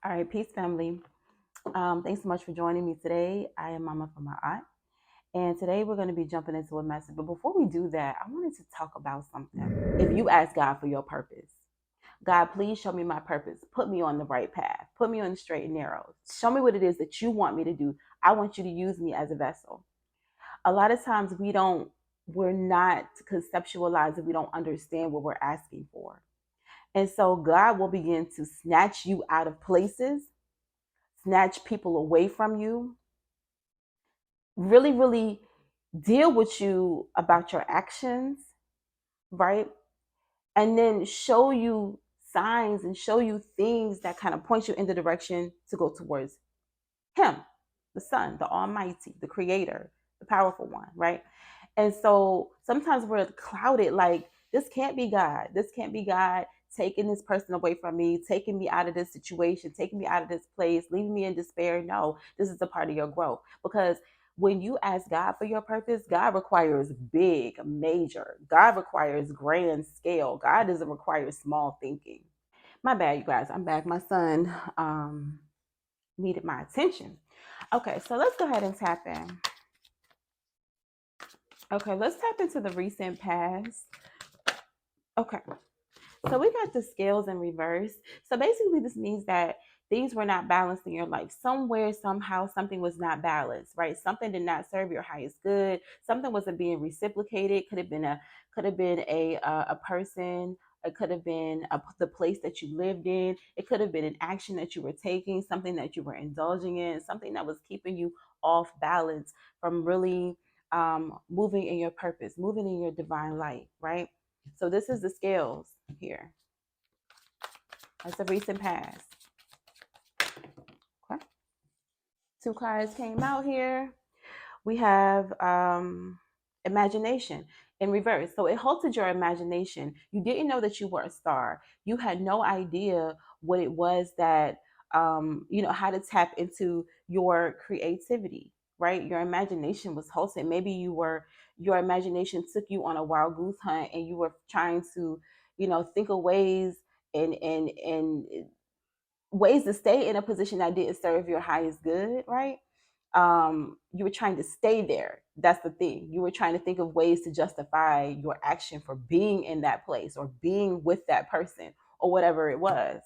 All right, peace, family. Thanks so much for joining me today. I am Mama from my aunt, and today we're going to be jumping into a message. But before we do that, I wanted to talk about something. If you ask God for your purpose, God, please show me my purpose. Put me on the right path. Put me on the straight and narrow. Show me what it is that you want me to do. I want you to use me as a vessel. A lot of times we're not conceptualizing, we don't understand what we're asking for. And so God will begin to snatch you out of places, snatch people away from you, really deal with you about your actions, right? And then show you signs and show you things that kind of point you in the direction to go towards Him, the Son, the Almighty, the Creator, the powerful one, right? And so sometimes we're clouded like, this can't be God. This can't be God taking this person away from me, taking me out of this situation, taking me out of this place, leaving me in despair. No, this is a part of your growth. Because when you ask God for your purpose, God requires big, major. God requires grand scale. God doesn't require small thinking. My bad, you guys. I'm back. My son needed my attention. Okay, so let's go ahead and tap in. Okay, let's tap into the recent past. Okay, so we got the scales in reverse. So basically, this means that things were not balanced in your life. Somewhere, somehow, something was not balanced, right? Something did not serve your highest good. Something wasn't being reciprocated. Could have been a person. It could have been the place that you lived in. It could have been an action that you were taking, something that you were indulging in, something that was keeping you off balance from really moving in your purpose, moving in your divine light, right? So this is the scales here. That's the recent past. Okay. Two cards came out here. We have imagination in reverse. So it halted your imagination. You didn't know that you were a star. You had no idea what it was that, how to tap into your creativity, right? Your imagination was halted. Maybe your imagination took you on a wild goose hunt and you were trying to, think of ways and ways to stay in a position that didn't serve your highest good, right? You were trying to stay there. That's the thing. You were trying to think of ways to justify your action for being in that place or being with that person or whatever it was,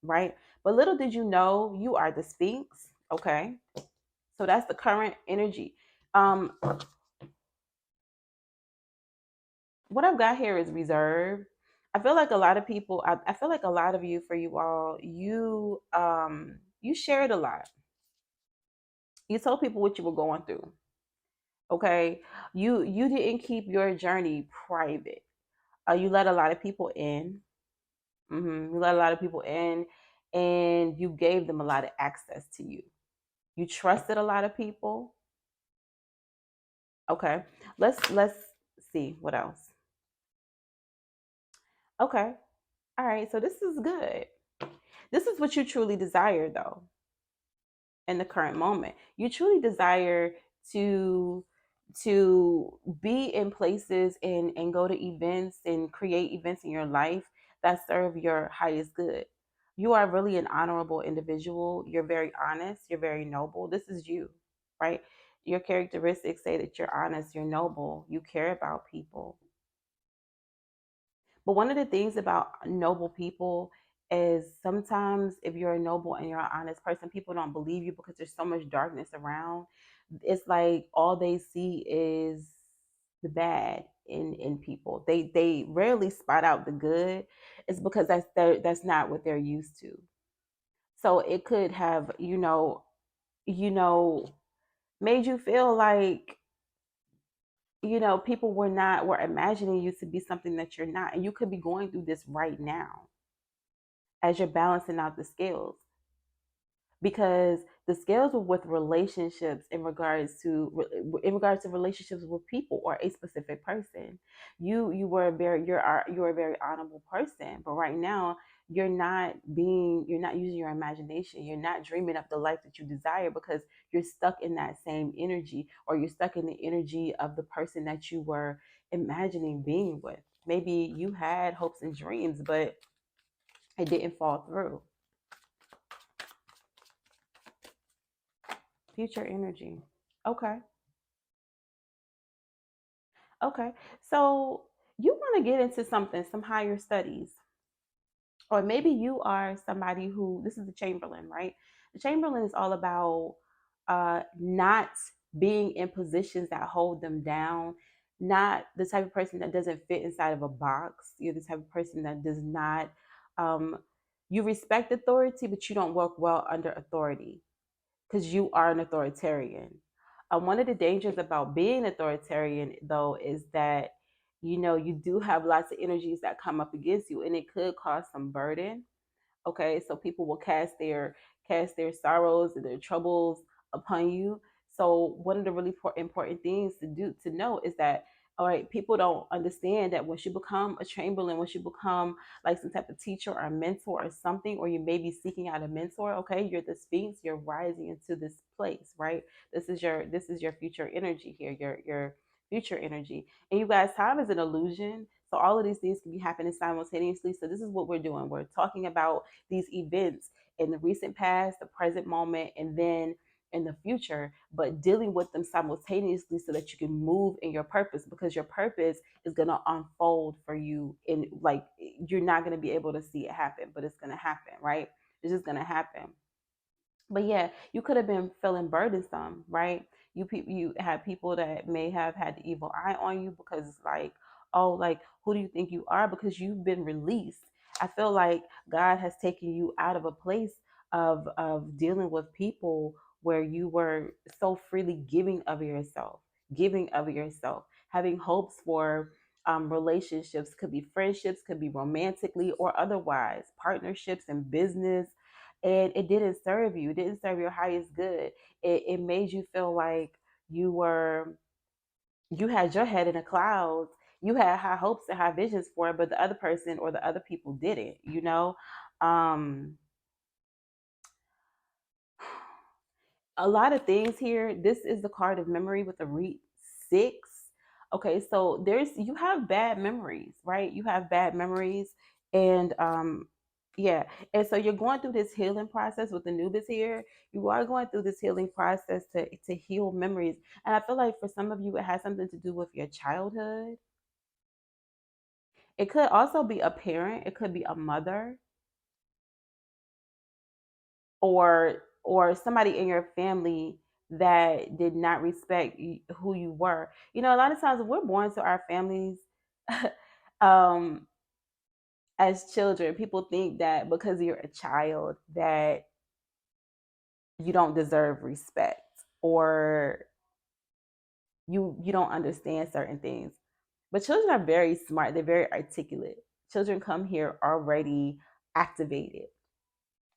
right? But little did you know, you are the Sphinx. Okay, so that's the current energy. um what I've got here is reserve. I feel like a lot of people, I feel like a lot of you, for you all, you shared a lot. You told people what you were going through. Okay, you didn't keep your journey private. You let a lot of people in. You let a lot of people in, and you gave them a lot of access to you. You trusted a lot of people. Okay, let's see what else. Okay, all right. So this is good. This is what you truly desire, though. In the current moment, you truly desire to be in places and go to events and create events in your life that serve your highest good. You are really an honorable individual. You're very honest, you're very noble. This is you, right? Your characteristics say that you're honest, you're noble, you care about people. But one of the things about noble people is sometimes if you're a noble and you're an honest person, people don't believe you because there's so much darkness around. It's like all they see is the bad in people. They rarely spot out the good. It's because that's not what they're used to. So it could have, you know, made you feel like, people were imagining you to be something that you're not. And you could be going through this right now as you're balancing out the scales, because the scales were with relationships in regards to relationships with people or a specific person. You're a very honorable person, but right now you're not using your imagination. You're not dreaming up the life that you desire because you're stuck in that same energy, or you're stuck in the energy of the person that you were imagining being with. Maybe you had hopes and dreams, but it didn't fall through. Future energy. Okay. Okay. So you want to get into something, some higher studies. Or maybe you are somebody who, this is the Chamberlain, right? The Chamberlain is all about not being in positions that hold them down, not the type of person that doesn't fit inside of a box. You're the type of person that does not, um, you respect authority, but you don't work well under authority because you are an authoritarian. One of the dangers about being authoritarian, though, is that you do have lots of energies that come up against you, and it could cause some burden. Okay, so people will cast their sorrows and their troubles upon you. So one of the really important things to know is that, all right, people don't understand that once you become a chamberlain, once you become like some type of teacher or a mentor or something, or you may be seeking out a mentor. Okay, you're the sphinx, you're rising into this place, right? This is your future energy here, your future energy. And you guys, time is an illusion. So all of these things can be happening simultaneously. So this is what we're doing. We're talking about these events in the recent past, the present moment, and then in the future, but dealing with them simultaneously so that you can move in your purpose, because your purpose is going to unfold for you in, like, you're not going to be able to see it happen, but it's going to happen, right? It's just going to happen. But yeah, you could have been feeling burdensome, right? You had people that may have had the evil eye on you because it's like, oh, like, who do you think you are? Because you've been released. I feel like God has taken you out of a place of dealing with people where you were so freely giving of yourself, having hopes for relationships. Could be friendships, could be romantically or otherwise, partnerships and business, and it didn't serve you. It didn't serve your highest good. It made you feel like you had your head in the clouds. You had high hopes and high visions for it, but the other person or the other people didn't. Um, a lot of things here. This is the card of memory with the REIT 6. Okay, so you have bad memories, right? You have bad memories, and yeah, and so you're going through this healing process with the Nubis here. You are going through this healing process to heal memories, and I feel like for some of you, it has something to do with your childhood. It could also be a parent. It could be a mother, or somebody in your family that did not respect who you were. A lot of times we're born to our families um as children. People think that because you're a child that you don't deserve respect, or you don't understand certain things. But children are very smart. They're very articulate. Children come here already activated.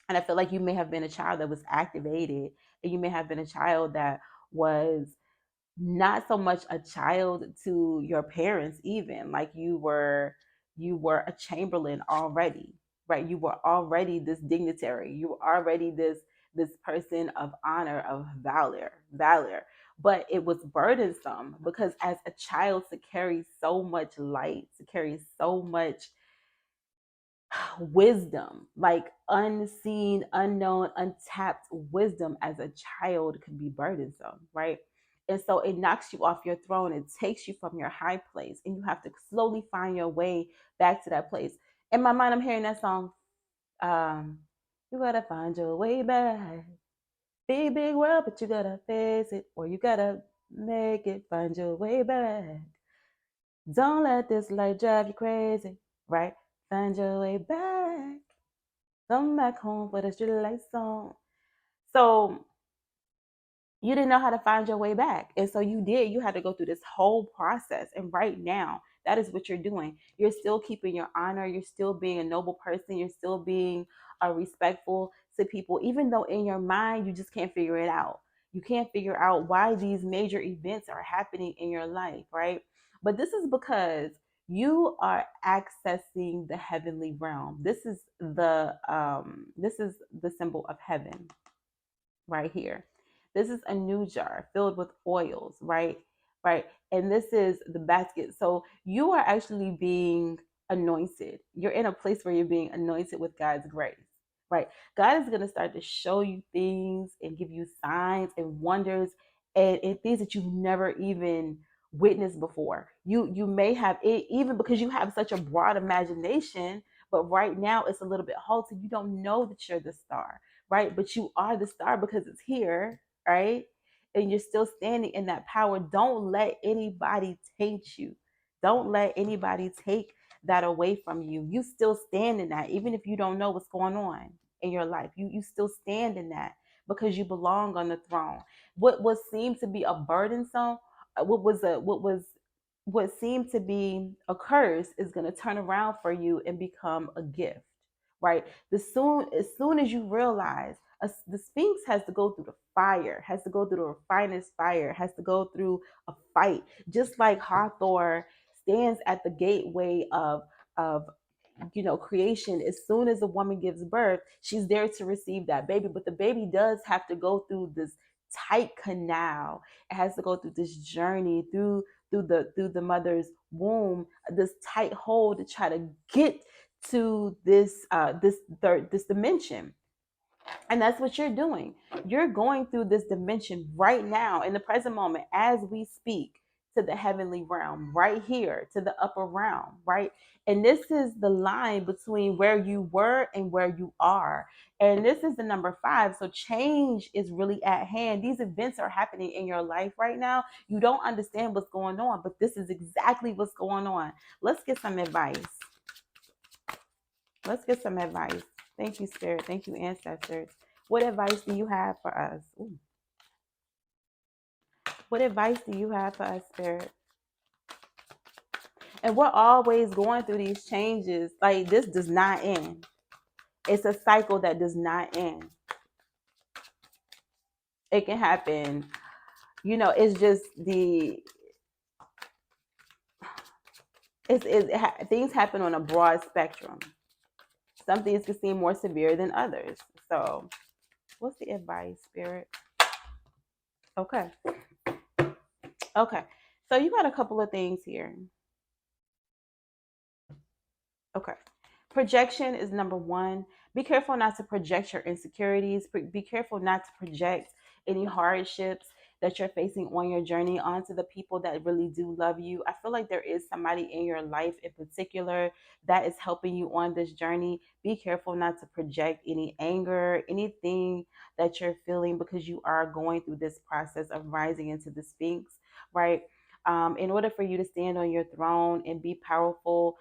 And I feel like you may have been a child that was activated, and you may have been a child that was not so much a child to your parents, even like you were a chamberlain already, right? You were already this dignitary. You were already this person of honor, of valor. But it was burdensome because as a child, to carry so much light, to carry so much wisdom, like unseen, unknown, untapped wisdom as a child, can be burdensome, right? And so it knocks you off your throne. It takes you from your high place, and you have to slowly find your way back to that place. In my mind, I'm hearing that song. You gotta find your way back. Big, big world, but you gotta face it, or you gotta make it. Find your way back. Don't let this life drive you crazy, right? Find your way back. Come back home for the street lights on. So you didn't know how to find your way back. And so you had to go through this whole process. And right now, that is what you're doing. You're still keeping your honor. You're still being a noble person. You're still being respectful to people, even though in your mind, you just can't figure it out. You can't figure out why these major events are happening in your life, right? But this is because you are accessing the heavenly realm. This is the symbol of heaven right here. This is a new jar filled with oils, right? Right. And this is the basket. So you are actually being anointed. You're in a place where you're being anointed with God's grace, right? God is going to start to show you things and give you signs and wonders, and things that you've never even witnessed before. You may have it, even because you have such a broad imagination, but right now it's a little bit halted. You don't know that you're the star, right? But you are the star because it's here, right? And you're still standing in that power. Don't let anybody taint you. Don't let anybody take that away from you. You still stand in that, even if you don't know what's going on in your life. You still stand in that because you belong on the throne. What seemed to be a burdensome, what seemed to be a curse is going to turn around for you and become a gift, right? As soon as you realize the Sphinx has to go through the fire, has to go through the refiner's fire, has to go through a fight, just like Hathor stands at the gateway of creation. As soon as a woman gives birth, she's there to receive that baby, but the baby does have to go through this tight canal. It has to go through this journey through the mother's womb, this tight hole to try to get to this dimension. And that's what you're doing. You're going through this dimension right now in the present moment as we speak, to the heavenly realm, right here, to the upper realm, right? And this is the line between where you were and where you are. And this is the number 5. So change is really at hand. These events are happening in your life right now. You don't understand what's going on, but this is exactly what's going on. Let's get some advice. Let's get some advice. Thank you, Spirit. Thank you, ancestors. What advice do you have for us? Ooh. What advice do you have for us, Spirit? And we're always going through these changes. Like, this does not end. It's a cycle that does not end. It can happen. It's just things happen on a broad spectrum. Some things can seem more severe than others. So, what's the advice, Spirit? Okay. Okay. So, you got a couple of things here. Okay. Projection is number 1. Be careful not to project your insecurities. Be careful not to project any hardships that you're facing on your journey onto the people that really do love you. I feel like there is somebody in your life in particular that is helping you on this journey. Be careful not to project any anger, anything that you're feeling, because you are going through this process of rising into the Sphinx, right? In order for you to stand on your throne and be powerful,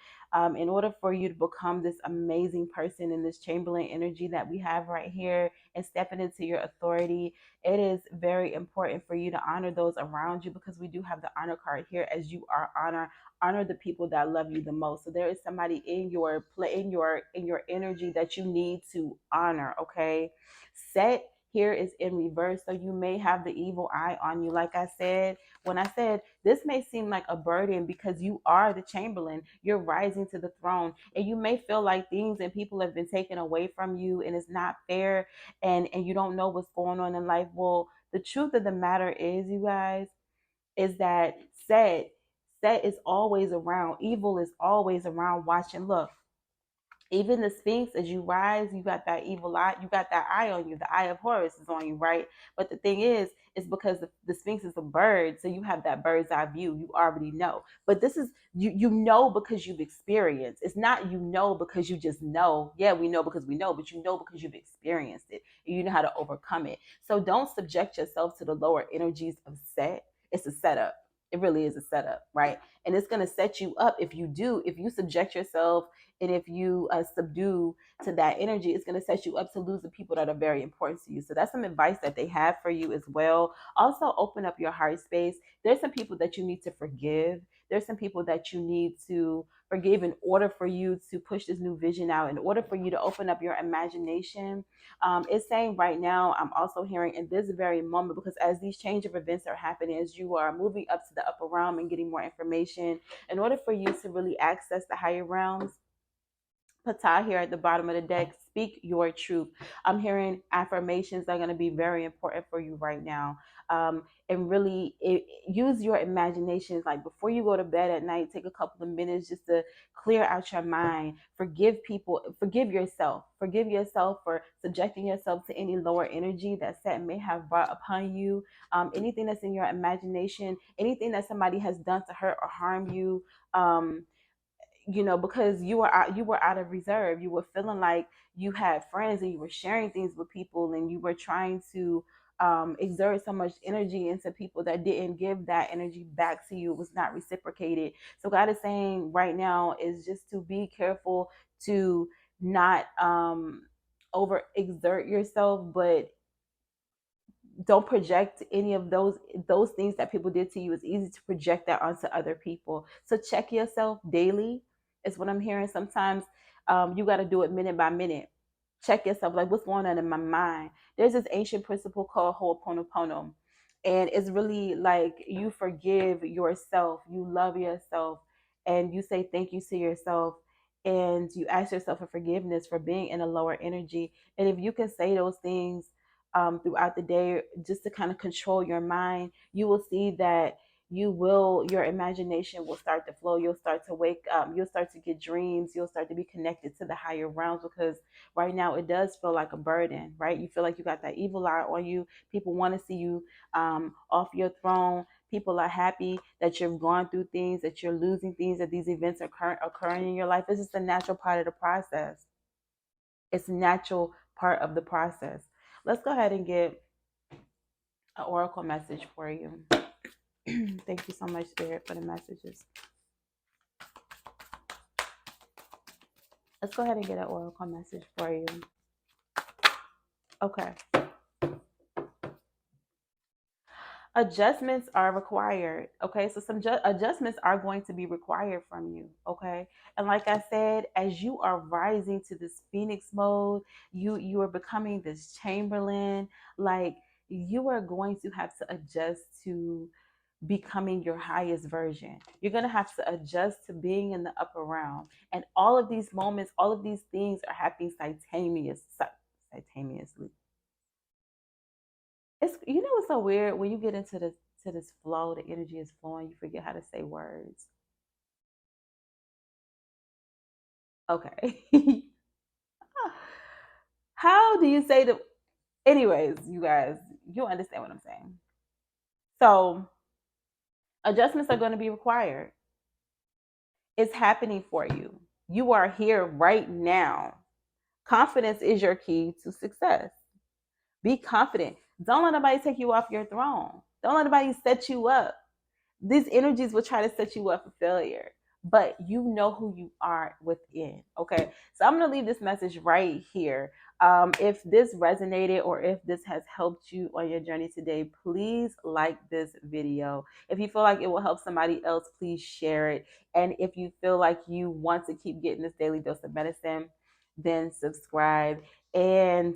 in order for you to become this amazing person in this Chamberlain energy that we have right here and stepping into your authority, it is very important for you to honor those around you, because we do have the honor card here. As you are honor the people that love you the most. So there is somebody in your energy that you need to honor. Okay. Set here is in reverse, so you may have the evil eye on you. Like I said, when I said this may seem like a burden, because you are the Chamberlain, you're rising to the throne, and you may feel like things and people have been taken away from you, and it's not fair, and you don't know what's going on in life. Well, the truth of the matter is, you guys, is that set is always around. Evil is always around watching. Look, even the Sphinx, as you rise, you got that evil eye, you got that eye on you. The eye of Horus is on you, right? But the thing is, it's because the Sphinx is a bird, so you have that bird's eye view. You already know. But this is you know because you've experienced. It's not because you just know. Yeah, we know because we know, but you know because you've experienced it and you know how to overcome it. So don't subject yourself to the lower energies of Set. It's a setup. It really is a setup, right? And it's going to set you up if you subject yourself, and if you subdue to that energy, it's going to set you up to lose the people that are very important to you. So that's some advice that they have for you as well. Also, open up your heart space. There's some people that you need to forgive. There's some people that you need to forgive in order for you to push this new vision out, in order for you to open up your imagination. It's saying right now, I'm also hearing in this very moment, because as these change of events are happening, as you are moving up to the upper realm and getting more information, in order for you to really access the higher realms, Ptah here at the bottom of the deck Speak your truth. I'm hearing affirmations that are going to be very important for you right now. And really use your imaginations. Like before you go to bed at night, take a couple of minutes just to clear out your mind. Forgive people, forgive yourself for subjecting yourself to any lower energy that Satan may have brought upon you. Anything that's in your imagination, anything that somebody has done to hurt or harm you. um, because you were out of reserve. You were feeling like you had friends and you were sharing things with people, and you were trying to exert so much energy into people that didn't give that energy back to you. It was not reciprocated. So God is saying right now is just to be careful to not over exert yourself, but don't project any of those things that people did to you. It's easy to project that onto other people. So check yourself daily is what I'm hearing. Sometimes you got to do it minute by minute. Check yourself, like what's going on in my mind. There's this ancient principle called Ho'oponopono, and it's really like you forgive yourself, you love yourself, and you say thank you to yourself, and you ask yourself for forgiveness for being in a lower energy. And if you can say those things throughout the day, just to kind of control your mind, you will see that your imagination will start to flow. You'll start to wake up. You'll start to get dreams. You'll start to be connected to the higher realms, because right now it does feel like a burden, right? You feel like you got that evil eye on you. People want to see you off your throne. People are happy that you've gone through things, that you're losing things, that these events are occurring in your life. It's just a natural part of the process. It's a natural part of the process. Let's go ahead and get an oracle message for you. Thank you so much, Spirit, for the messages. Let's go ahead and get an oracle message for you. Okay. Adjustments are required. Okay. So some adjustments are going to be required from you. Okay. And like I said, as you are rising to this Phoenix mode, you are becoming this Chamberlain. Like you are going to have to adjust to becoming your highest version. You're going to have to adjust to being in the upper realm. And all of these moments, all of these things are happening simultaneously. What's so weird, when you get into this flow, the energy is flowing, you forget how to say words. Okay. How do you say the anyways, you guys, you understand what I'm saying. So adjustments are going to be required. It's happening for you. You are here right now. Confidence is your key to success. Be confident. Don't let nobody take you off your throne. Don't let nobody set you up. These energies will try to set you up for failure, but you know who you are within. Okay. So I'm going to leave this message right here. If this resonated or if this has helped you on your journey today, please like this video. If you feel like it will help somebody else, please share it. And if you feel like you want to keep getting this daily dose of medicine, then subscribe and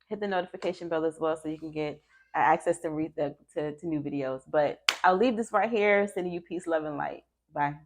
hit the notification bell as well, so you can get access to to new videos. But I'll leave this right here, sending you peace, love, and light. Bye.